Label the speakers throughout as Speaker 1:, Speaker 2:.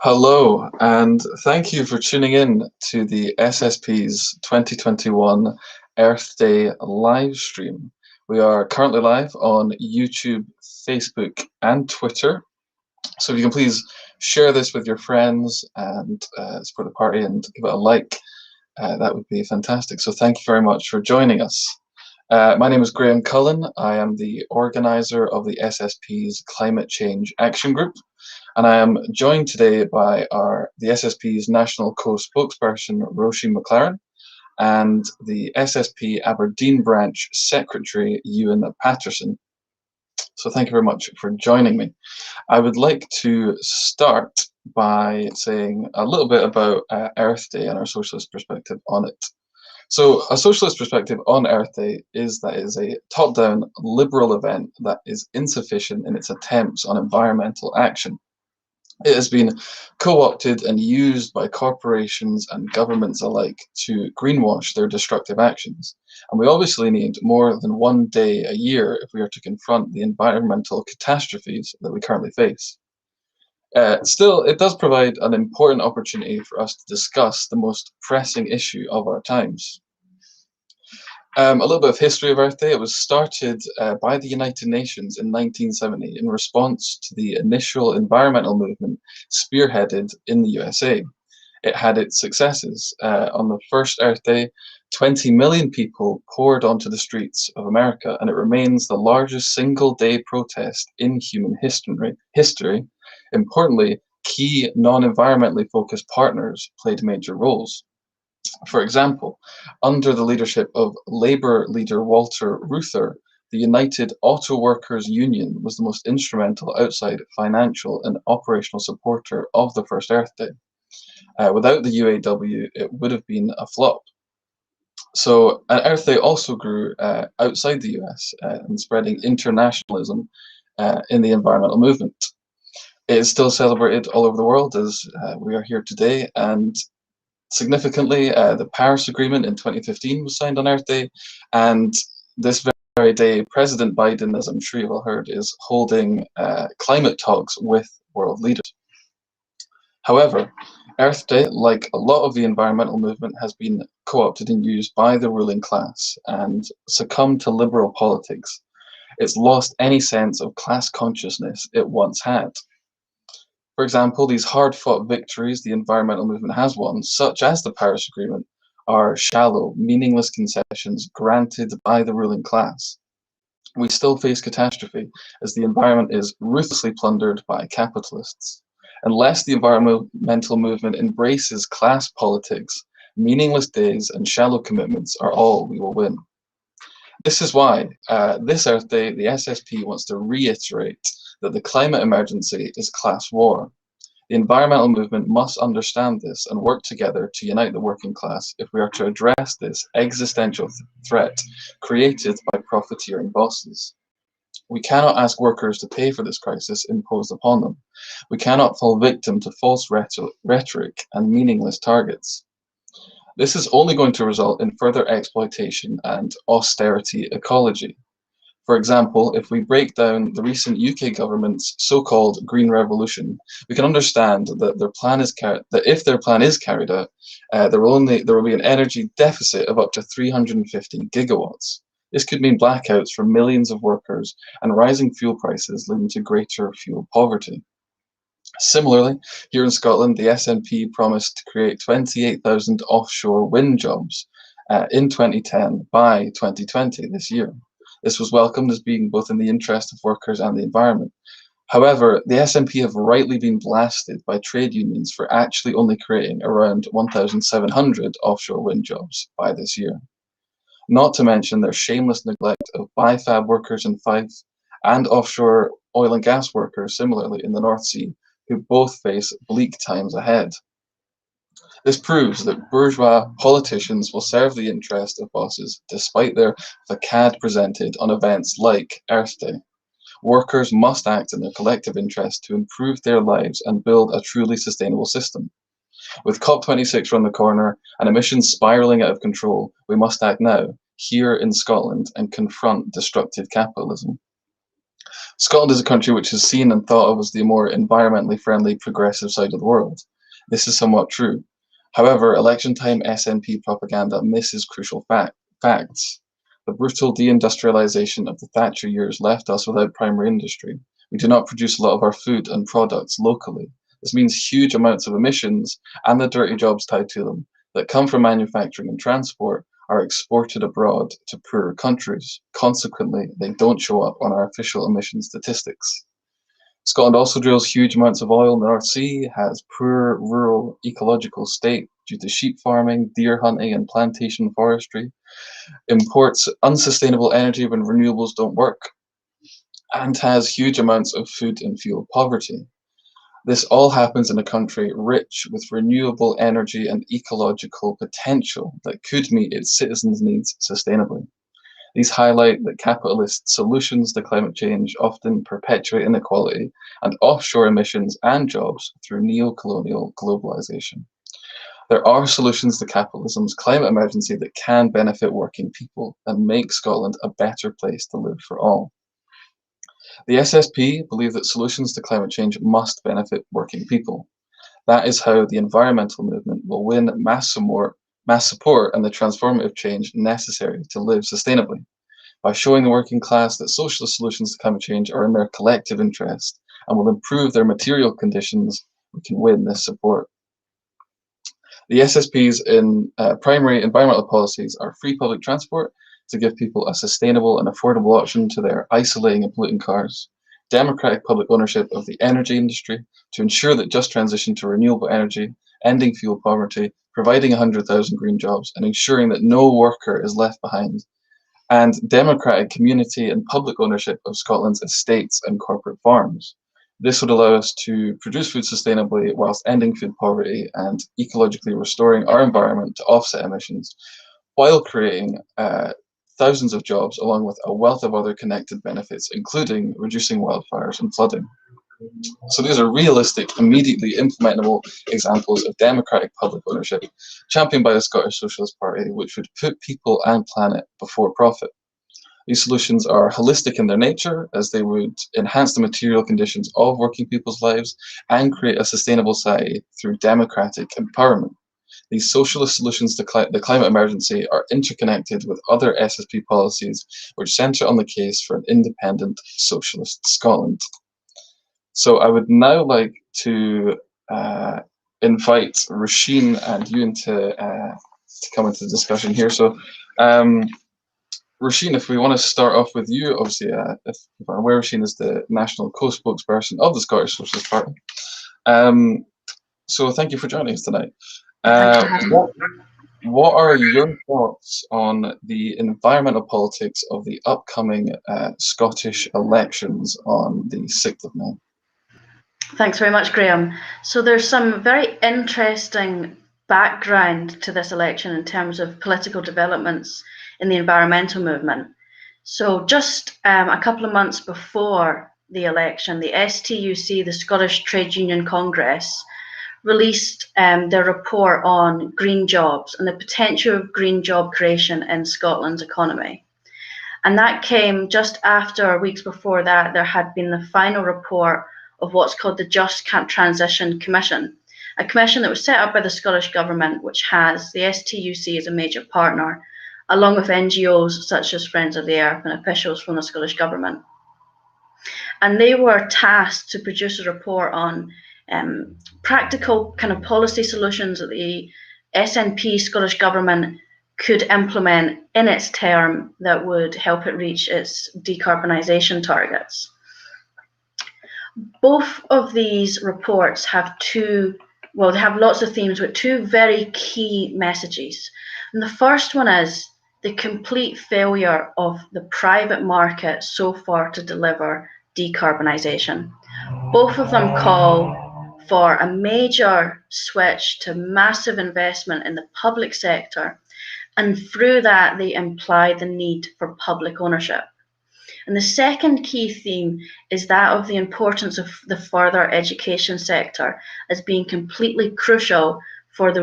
Speaker 1: Hello, and thank you for tuning in to the SSP's 2021 Earth Day live stream. We are currently live on YouTube, Facebook, and Twitter. So if you can please share this with your friends and support the party and give it a like, that would be fantastic. So thank you very much for joining us. My name is Graham Cullen. I am the organizer of the SSP's Climate Change Action Group, and I am joined today by the SSP's national co-spokesperson, Roisin McLaren, and the SSP Aberdeen branch secretary, Ewan Patterson. So thank you very much for joining me. I would like to start by saying a little bit about Earth Day and our socialist perspective on it. So a socialist perspective on Earth Day is that it is a top-down liberal event that is insufficient in its attempts on environmental action. It has been co-opted and used by corporations and governments alike to greenwash their destructive actions. And we obviously need more than one day a year if we are to confront the environmental catastrophes that we currently face. Still, it does provide an important opportunity for us to discuss the most pressing issue of our times. A little bit of history of Earth Day. It was started by the United Nations in 1970 in response to the initial environmental movement spearheaded in the USA. It had its successes. On the first Earth Day, 20 million people poured onto the streets of America, and it remains the largest single-day protest in human history. Importantly, key non-environmentally focused partners played major roles. For example, under the leadership of Labour leader Walter Reuther, the United Auto Workers Union was the most instrumental outside financial and operational supporter of the first Earth Day. Without the UAW, it would have been a flop. So Earth Day also grew outside the US and spreading internationalism in the environmental movement. It is still celebrated all over the world as we are here today, and significantly, the Paris Agreement in 2015 was signed on Earth Day, and this very day, President Biden, as I'm sure you've all heard, is holding climate talks with world leaders. However, Earth Day, like a lot of the environmental movement, has been co-opted and used by the ruling class and succumbed to liberal politics. It's lost any sense of class consciousness it once had. For example, these hard-fought victories the environmental movement has won, such as the Paris Agreement, are shallow, meaningless concessions granted by the ruling class. We still face catastrophe as the environment is ruthlessly plundered by capitalists. Unless the environmental movement embraces class politics, meaningless days and shallow commitments are all we will win. This is why, this Earth Day, the SSP wants to reiterate that the climate emergency is class war. The environmental movement must understand this and work together to unite the working class if we are to address this existential threat created by profiteering bosses. We cannot ask workers to pay for this crisis imposed upon them. We cannot fall victim to false rhetoric and meaningless targets. This is only going to result in further exploitation and austerity ecology. For example, if we break down the recent UK government's so-called Green Revolution, we can understand that if their plan is carried out, there will be an energy deficit of up to 350 gigawatts. This could mean blackouts for millions of workers and rising fuel prices leading to greater fuel poverty. Similarly, here in Scotland, the SNP promised to create 28,000 offshore wind jobs in 2010 by 2020 this year. This was welcomed as being both in the interest of workers and the environment. However, the SNP have rightly been blasted by trade unions for actually only creating around 1,700 offshore wind jobs by this year. Not to mention their shameless neglect of BIFAB workers in Fife and offshore oil and gas workers similarly in the North Sea, who both face bleak times ahead. This proves that bourgeois politicians will serve the interest of bosses despite their facade presented on events like Earth Day. Workers must act in their collective interest to improve their lives and build a truly sustainable system. With COP26 around the corner and emissions spiralling out of control, we must act now, here in Scotland, and confront destructive capitalism. Scotland is a country which is seen and thought of as the more environmentally friendly, progressive side of the world. This is somewhat true. However, election time SNP propaganda misses crucial facts. The brutal deindustrialisation of the Thatcher years left us without primary industry. We do not produce a lot of our food and products locally. This means huge amounts of emissions and the dirty jobs tied to them that come from manufacturing and transport are exported abroad to poorer countries. Consequently, they don't show up on our official emission statistics. Scotland also drills huge amounts of oil in the North Sea, has poor rural ecological state due to sheep farming, deer hunting, and plantation forestry, imports unsustainable energy when renewables don't work, and has huge amounts of food and fuel poverty. This all happens in a country rich with renewable energy and ecological potential that could meet its citizens' needs sustainably. These highlight that capitalist solutions to climate change often perpetuate inequality and offshore emissions and jobs through neo-colonial globalization. There are solutions to capitalism's climate emergency that can benefit working people and make Scotland a better place to live for all. The SSP believe that solutions to climate change must benefit working people. That is how the environmental movement will win mass support and the transformative change necessary to live sustainably. By showing the working class that socialist solutions to climate change are in their collective interest and will improve their material conditions, we can win this support. The SSP's primary environmental policies are free public transport to give people a sustainable and affordable option to their isolating and polluting cars, democratic public ownership of the energy industry to ensure that just transition to renewable energy, ending fuel poverty, providing 100,000 green jobs, and ensuring that no worker is left behind, and democratic community and public ownership of Scotland's estates and corporate farms. This would allow us to produce food sustainably whilst ending food poverty and ecologically restoring our environment to offset emissions, while creating thousands of jobs along with a wealth of other connected benefits, including reducing wildfires and flooding. So these are realistic, immediately implementable examples of democratic public ownership championed by the Scottish Socialist Party, which would put people and planet before profit. These solutions are holistic in their nature, as they would enhance the material conditions of working people's lives and create a sustainable society through democratic empowerment. These socialist solutions to the climate emergency are interconnected with other SSP policies which centre on the case for an independent socialist Scotland. So I would now like to invite Roisin and Ewan to come into the discussion here. So Roisin, if we want to start off with you, obviously, if I'm aware, Roisin is the national co-spokesperson of the Scottish Socialist Party. So thank you for joining us tonight. What are your thoughts on the environmental politics of the upcoming Scottish elections on the 6th of May?
Speaker 2: Thanks very much, Graham. So there's some very interesting background to this election in terms of political developments in the environmental movement. So just a couple of months before the election, the STUC, the Scottish Trade Union Congress, released their report on green jobs and the potential of green job creation in Scotland's economy. And that came just after, weeks before that, there had been the final report of what's called the Just Transition Commission, a commission that was set up by the Scottish Government, which has the STUC as a major partner, along with NGOs such as Friends of the Earth and officials from the Scottish Government. And they were tasked to produce a report on practical kind of policy solutions that the SNP Scottish Government could implement in its term that would help it reach its decarbonisation targets. Both of these reports have they have lots of themes with two very key messages. And the first one is the complete failure of the private market so far to deliver decarbonisation. Both of them call for a major switch to massive investment in the public sector, and through that they imply the need for public ownership. And the second key theme is that of the importance of the further education sector as being completely crucial for the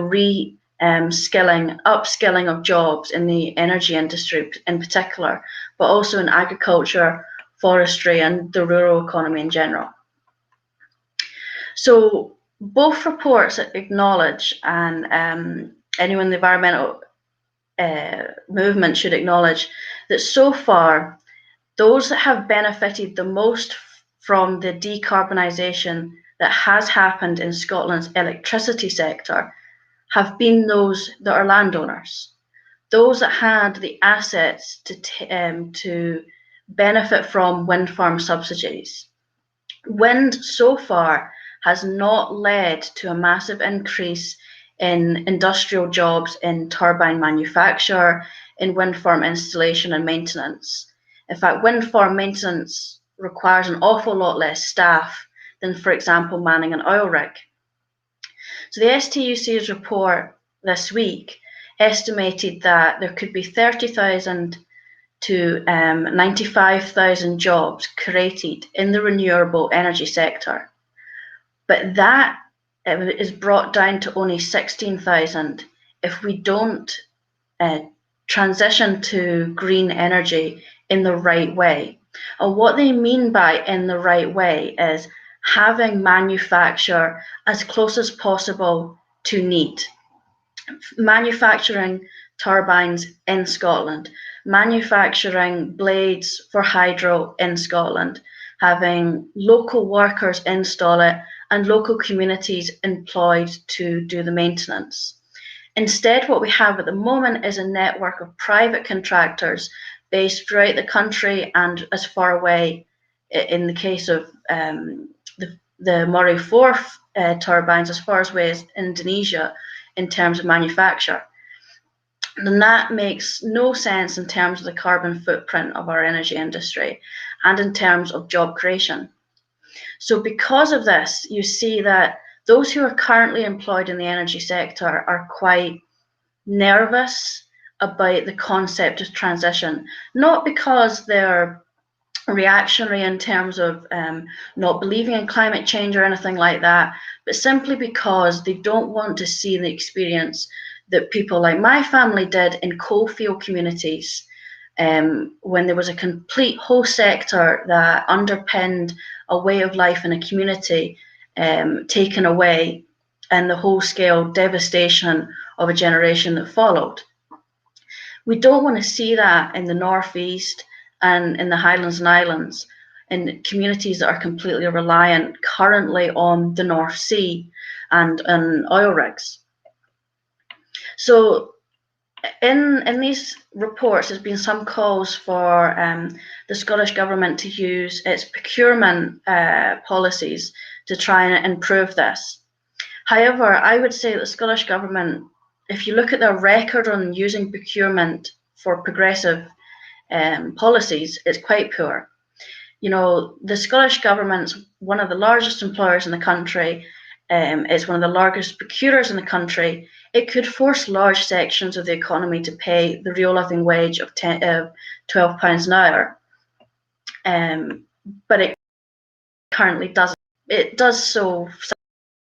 Speaker 2: upskilling of jobs in the energy industry in particular, but also in agriculture, forestry, and the rural economy in general. So both reports acknowledge, and anyone in the environmental movement should acknowledge, that so far those that have benefited the most from the decarbonisation that has happened in Scotland's electricity sector have been those that are landowners, those that had the assets to benefit from wind farm subsidies. Wind so far has not led to a massive increase in industrial jobs in turbine manufacture, in wind farm installation and maintenance. In fact, wind farm maintenance requires an awful lot less staff than, for example, manning an oil rig. So the STUC's report this week estimated that there could be 30,000 to 95,000 jobs created in the renewable energy sector. But that is brought down to only 16,000 if we don't transition to green energy in the right way. And what they mean by in the right way is having manufacture as close as possible to need. Manufacturing turbines in Scotland, manufacturing blades for hydro in Scotland, having local workers install it and local communities employed to do the maintenance. Instead, what we have at the moment is a network of private contractors based throughout the country and as far away, in the case of the Moray 4 turbines, as far away as Indonesia in terms of manufacture. And that makes no sense in terms of the carbon footprint of our energy industry and in terms of job creation. So because of this, you see that those who are currently employed in the energy sector are quite nervous about the concept of transition, not because they're reactionary in terms of not believing in climate change or anything like that, but simply because they don't want to see the experience that people like my family did in coalfield communities, when there was a complete whole sector that underpinned a way of life in a community taken away, and the whole-scale devastation of a generation that followed. We don't want to see that in the Northeast and in the Highlands and Islands, in communities that are completely reliant currently on the North Sea and oil rigs. So in these reports, there's been some calls for the Scottish Government to use its procurement policies to try and improve this. However, I would say that the Scottish Government, if you look at their record on using procurement for progressive policies, it's quite poor. You know, the Scottish Government's one of the largest employers in the country. It's one of the largest procurers in the country. It could force large sections of the economy to pay the real living wage of £12 an hour, but it currently doesn't. It does so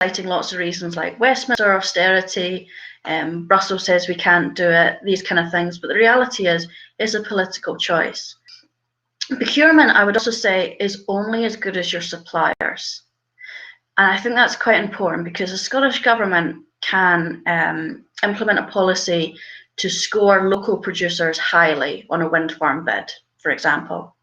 Speaker 2: citing lots of reasons like Westminster austerity, Brussels says we can't do it, these kind of things. But the reality is a political choice. Procurement, I would also say, is only as good as your suppliers. And I think that's quite important because the Scottish Government can implement a policy to score local producers highly on a wind farm bid, for example.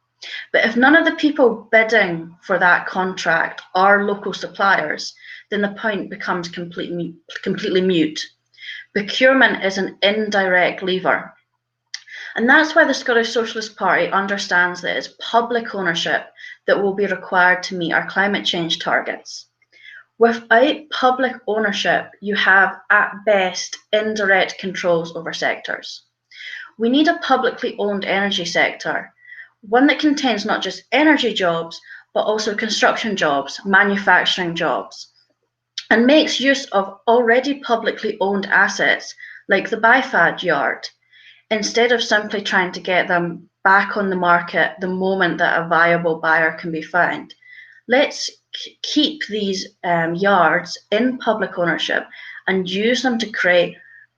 Speaker 2: But if none of the people bidding for that contract are local suppliers, then the point becomes completely mute. Procurement is an indirect lever. And that's why the Scottish Socialist Party understands that it's public ownership that will be required to meet our climate change targets. Without public ownership, you have at best indirect controls over sectors. We need a publicly owned energy sector, one that contains not just energy jobs, but also construction jobs, manufacturing jobs, and makes use of already publicly owned assets like the BIFAD yard, instead of simply trying to get them back on the market the moment that a viable buyer can be found. Let's keep these yards in public ownership and use them to create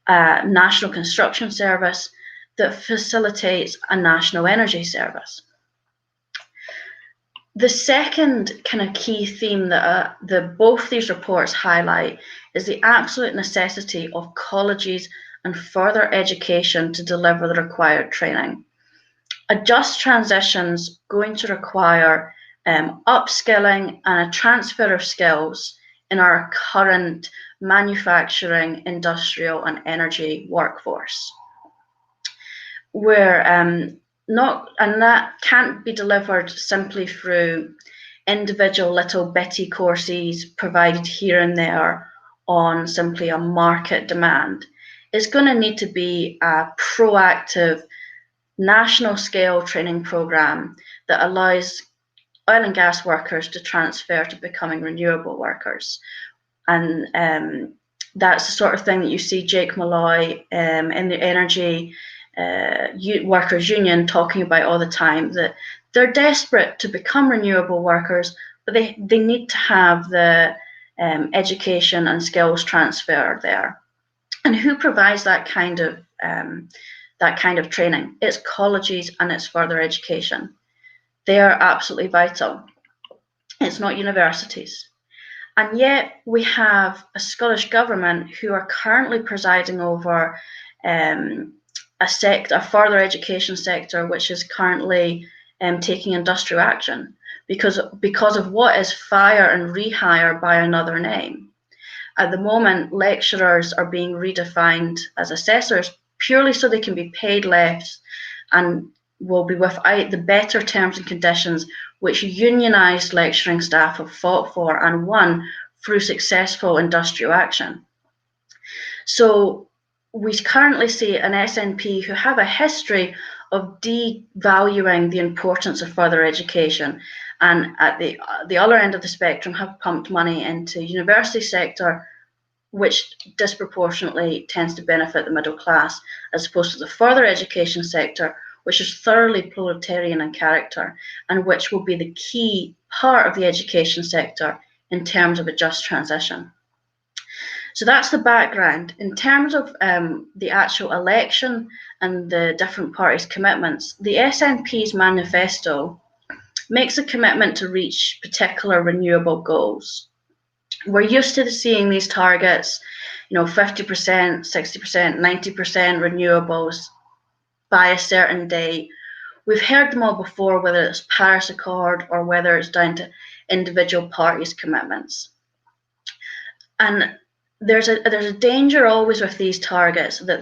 Speaker 2: a national construction service that facilitates a national energy service. The second kind of key theme that both these reports highlight is the absolute necessity of colleges and further education to deliver the required training. A just transition's going to require upskilling and a transfer of skills in our current manufacturing, industrial, and energy workforce. And that can't be delivered simply through individual little bitty courses provided here and there on simply a market demand. It's going to need to be a proactive national scale training program that allows oil and gas workers to transfer to becoming renewable workers. And that's the sort of thing that you see Jake Malloy in the energy workers union talking about all the time, that they're desperate to become renewable workers, but they need to have the education and skills transfer there. And who provides that kind of training? It's colleges and it's further education. They are absolutely vital. It's not universities. And yet we have a Scottish government who are currently presiding over a further education sector which is currently taking industrial action because of what is fire and rehire by another name. At the moment, lecturers are being redefined as assessors purely so they can be paid less and will be without the better terms and conditions which unionised lecturing staff have fought for and won through successful industrial action. So we currently see an SNP who have a history of devaluing the importance of further education, and at the other end of the spectrum have pumped money into university sector, which disproportionately tends to benefit the middle class, as opposed to the further education sector, which is thoroughly proletarian in character and which will be the key part of the education sector in terms of a just transition. So that's the background. In terms of the actual election and the different parties' commitments, the SNP's manifesto makes a commitment to reach particular renewable goals. We're used to seeing these targets, 50%, 60%, 90% renewables by a certain date. We've heard them all before, whether it's Paris Accord or whether it's down to individual parties' commitments. And there's a danger always with these targets that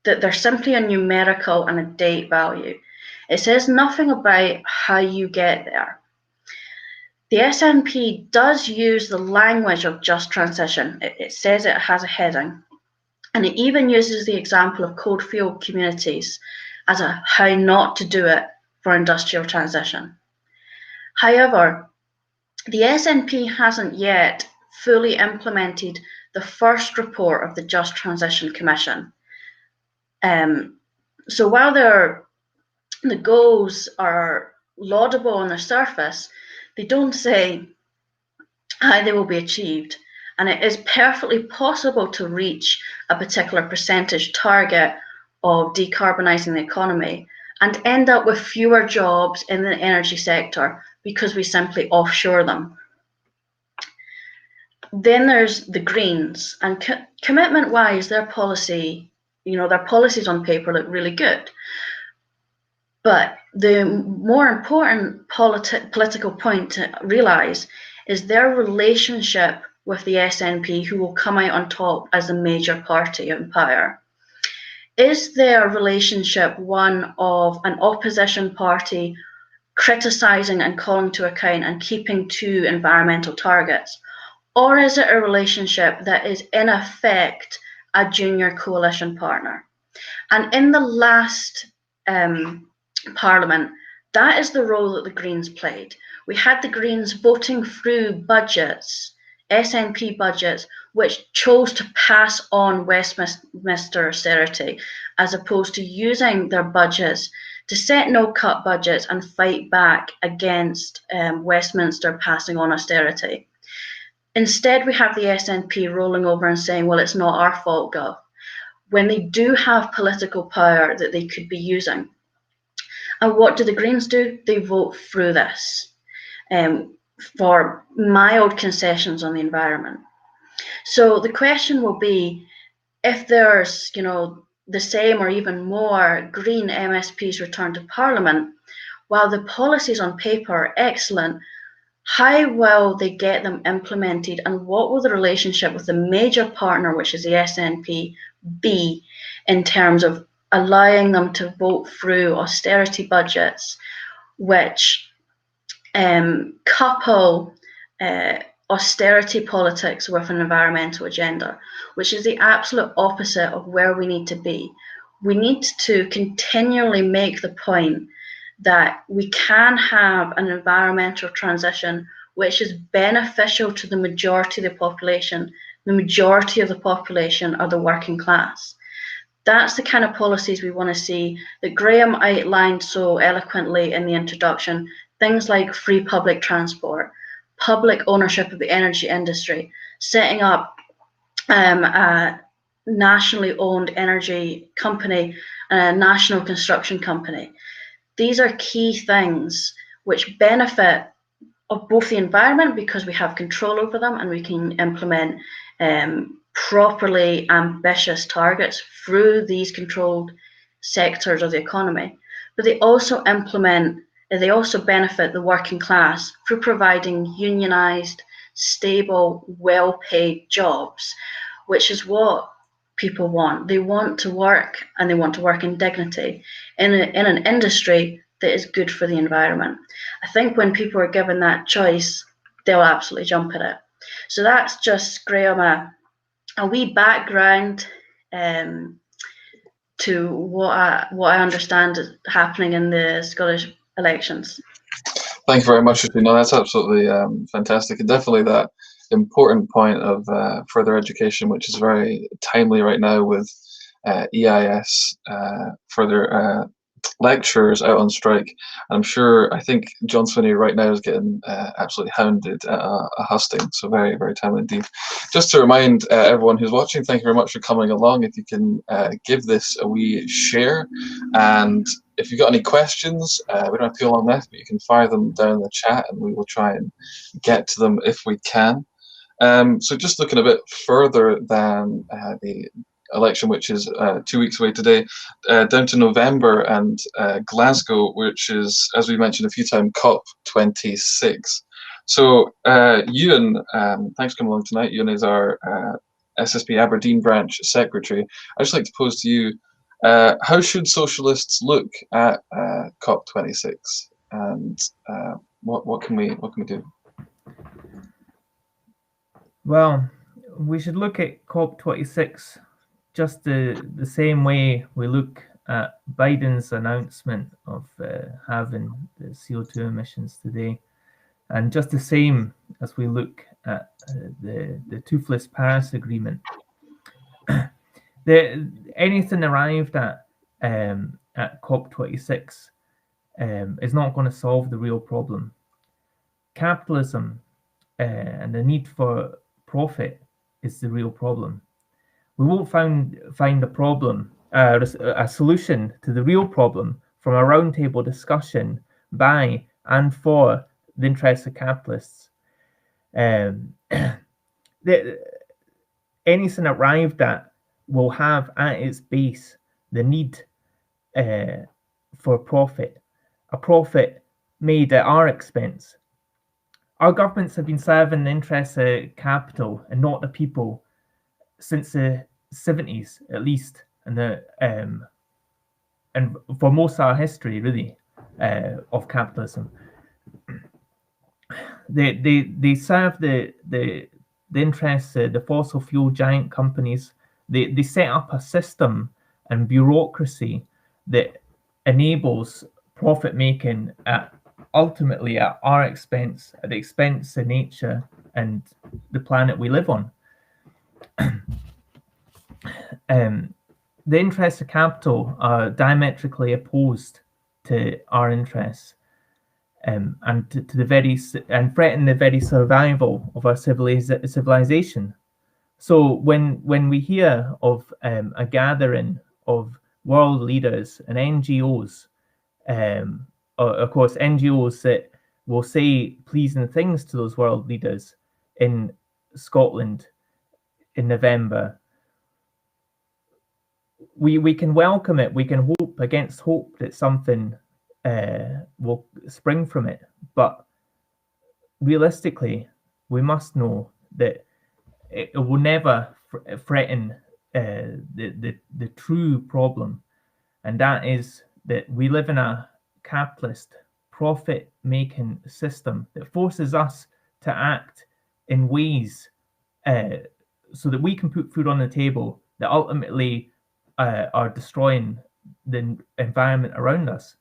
Speaker 2: they're simply a numerical and a date value. It says nothing about how you get there. The SNP does use the language of just transition. It says it has a heading, and it even uses the example of coalfield communities as a how not to do it for industrial transition. However, the SNP hasn't yet fully implemented the first report of the Just Transition Commission. So while the goals are laudable on the surface, they don't say how they will be achieved. And it is perfectly possible to reach a particular percentage target of decarbonising the economy and end up with fewer jobs in the energy sector because we simply offshore them. Then there's the Greens, and commitment-wise, their policies on paper look really good. But the more important political point to realise is their relationship with the SNP, who will come out on top as a major party in power. Is their relationship one of an opposition party criticising and calling to account and keeping to environmental targets? Or is it a relationship that is in effect a junior coalition partner? And in the last Parliament, that is the role that the Greens played. We had the Greens voting through budgets, SNP budgets, which chose to pass on Westminster austerity, as opposed to using their budgets to set no-cut budgets and fight back against Westminster passing on austerity. Instead, we have the SNP rolling over and saying, well, it's not our fault, Gov, when they do have political power that they could be using. And what do the Greens do? They vote through this. for mild concessions on the environment. So the question will be, if there's, the same or even more green MSPs returned to Parliament, while the policies on paper are excellent, how will they get them implemented, and what will the relationship with the major partner, which is the SNP, be in terms of allowing them to vote through austerity budgets which couple austerity politics with an environmental agenda, which is the absolute opposite of where we need to be. We need to continually make the point that we can have an environmental transition which is beneficial to the majority of the population. The majority of the population are the working class. That's the kind of policies we want to see that Graham outlined so eloquently in the introduction. Things like free public transport, public ownership of the energy industry, setting up a nationally owned energy company, a national construction company. These are key things which benefit of both the environment because we have control over them and we can implement properly ambitious targets through these controlled sectors of the economy. But they also benefit the working class through providing unionized, stable, well-paid jobs, which is what people want. They want to work, and they want to work in dignity in an industry that is good for the environment. I think when people are given that choice, they'll absolutely jump at it. So that's just, Graham, a wee background to what I understand is happening in the Scottish elections.
Speaker 1: Thank you very much, no, that's absolutely fantastic, and definitely that important point of further education, which is very timely right now with EIS further lecturers out on strike. I'm sure, I think John Swinney right now is getting absolutely hounded at a husting, so very, very timely indeed. Just to remind everyone who's watching, thank you very much for coming along. If you can give this a wee share, and if you've got any questions, we don't have too long left, but you can fire them down in the chat and we will try and get to them if we can. So just looking a bit further than the election, which is 2 weeks away today, down to November and Glasgow, which is, as we mentioned a few times, COP26. So Ewan, thanks for coming along tonight. Ewan is our SSP Aberdeen branch secretary. I'd just like to pose to you, how should socialists look at COP26, and what can we do?
Speaker 3: Well, we should look at COP26 just the same way we look at Biden's announcement of having the CO2 emissions today, and just the same as we look at the toothless Paris Agreement. Anything arrived at COP26 is not going to solve the real problem. Capitalism and the need for profit is the real problem. We won't find a problem, a solution to the real problem from a roundtable discussion by and for the interests of capitalists. Anything arrived at will have at its base the need for profit, a profit made at our expense. Our governments have been serving the interests of capital and not the people since the 70s, at least, and for most of our history, really, of capitalism. They serve the interests of the fossil fuel giant companies. They set up a system and bureaucracy that enables profit making ultimately at our expense, at the expense of nature and the planet we live on. The interests of capital are diametrically opposed to our interests, and to the threaten the very survival of our civilization. So when we hear of a gathering of world leaders and NGOs, of course NGOs that will say pleasing things to those world leaders in Scotland in November, we can welcome it. We can hope against hope that something will spring from it. But realistically, we must know that it will never threaten the true problem, and that is that we live in a capitalist profit-making system that forces us to act in ways so that we can put food on the table that ultimately are destroying the environment around us.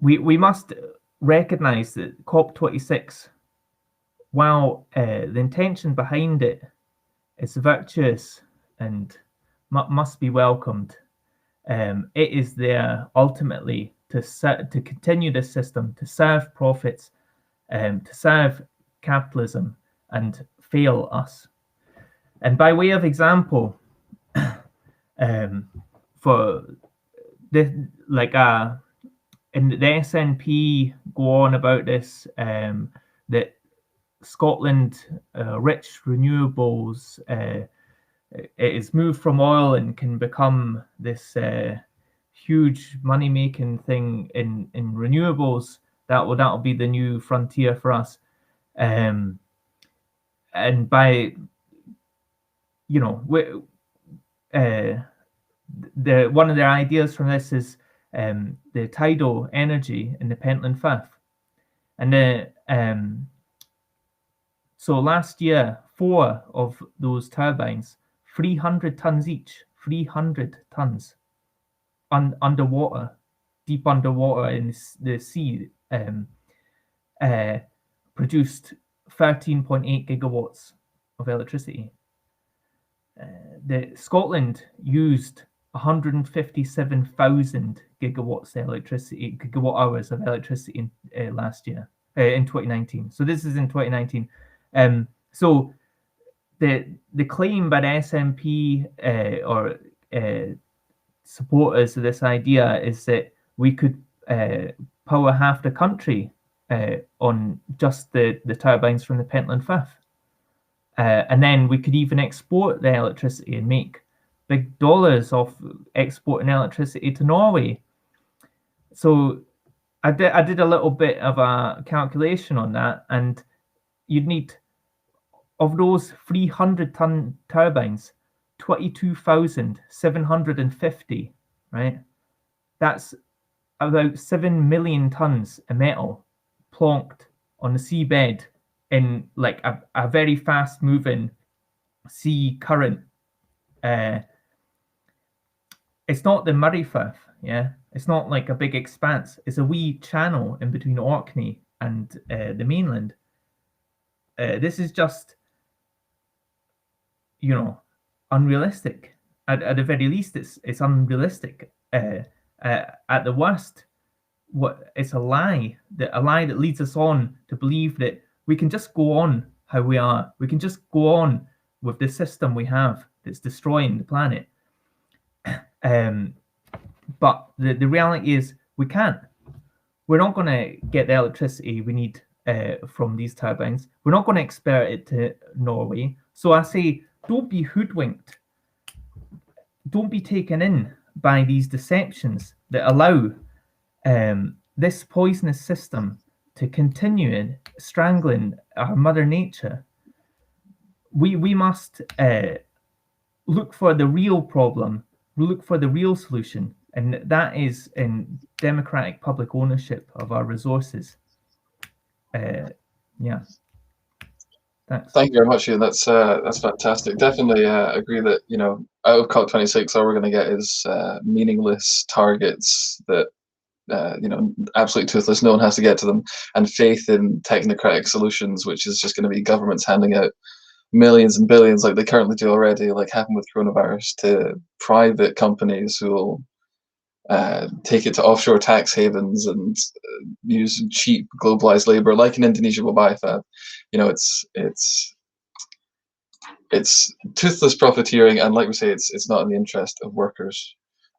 Speaker 3: We must recognize that COP26, while the intention behind it is virtuous and must be welcomed, it is there ultimately to continue this system, to serve profits, to serve capitalism and fail us. And by way of example, for the in the SNP go on about this, that Scotland, rich renewables, it is moved from oil and can become this huge money-making thing in renewables. That'll be the new frontier for us. And by, you know, one of their ideas from this is the tidal energy in the Pentland Firth. And so last year, 4 of those turbines, 300 tons each, 300 tons underwater, deep underwater in the sea, produced 13.8 gigawatts of electricity. Scotland used 157,000 gigawatt hours of electricity last year, in 2019. So this is in 2019. So the claim by the SNP or supporters of this idea is that we could power half the country on just the turbines from the Pentland Firth. And then we could even export the electricity and make big dollars off exporting electricity to Norway. So I did a little bit of a calculation on that, and you'd need, of those 300-ton turbines, 22,750, right? That's about 7 million tons of metal plonked on the seabed in like a very fast moving sea current. It's not the Murray Firth, yeah? It's not like a big expanse. It's a wee channel in between Orkney and the mainland. This is just, you know, unrealistic. At the very least, it's unrealistic. At the worst, it's a lie that leads us on to believe that we can just go on how we are. We can just go on with the system we have that's destroying the planet. But the reality is we can't. We're not going to get the electricity we need from these turbines. We're not going to export it to Norway. So I say, don't be hoodwinked. Don't be taken in by these deceptions that allow this poisonous system to continue strangling our Mother Nature. We must look for the real problem, look for the real solution, and that is in democratic public ownership of our resources. Yeah. Thanks.
Speaker 1: Thank you very much, Ian. That's fantastic. Definitely agree that, you know, out of COP26, all we're going to get is meaningless targets that, you know, absolutely toothless. No one has to get to them, and faith in technocratic solutions, which is just going to be governments handing out millions and billions, like they currently do already, like happened with coronavirus, to private companies who will take it to offshore tax havens and use cheap globalized labor, like in Indonesia with biofab. You know, it's toothless profiteering, and like we say, it's not in the interest of workers.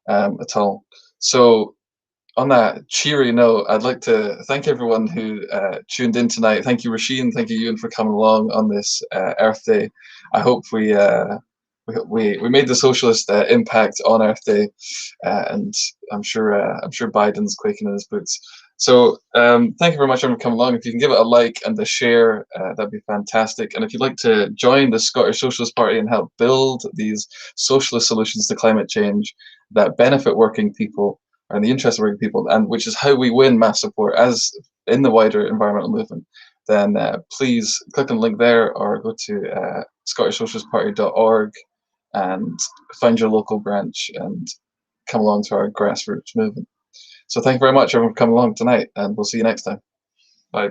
Speaker 1: at all. So on that cheery note, I'd like to thank everyone who tuned in tonight. Thank you, Rasheen. Thank you, Ewan, for coming along on this Earth Day. I hope we made the socialist impact on Earth Day, and I'm sure Biden's quaking in his boots. So thank you very much for coming along. If you can give it a like and a share, that'd be fantastic. And if you'd like to join the Scottish Socialist Party and help build these socialist solutions to climate change that benefit working people, or in the interest of working people, and which is how we win mass support as in the wider environmental movement, then please click on the link there or go to scottishsocialistparty.org and find your local branch and come along to our grassroots movement. So thank you very much, everyone, for coming along tonight, and we'll see you next time. Bye.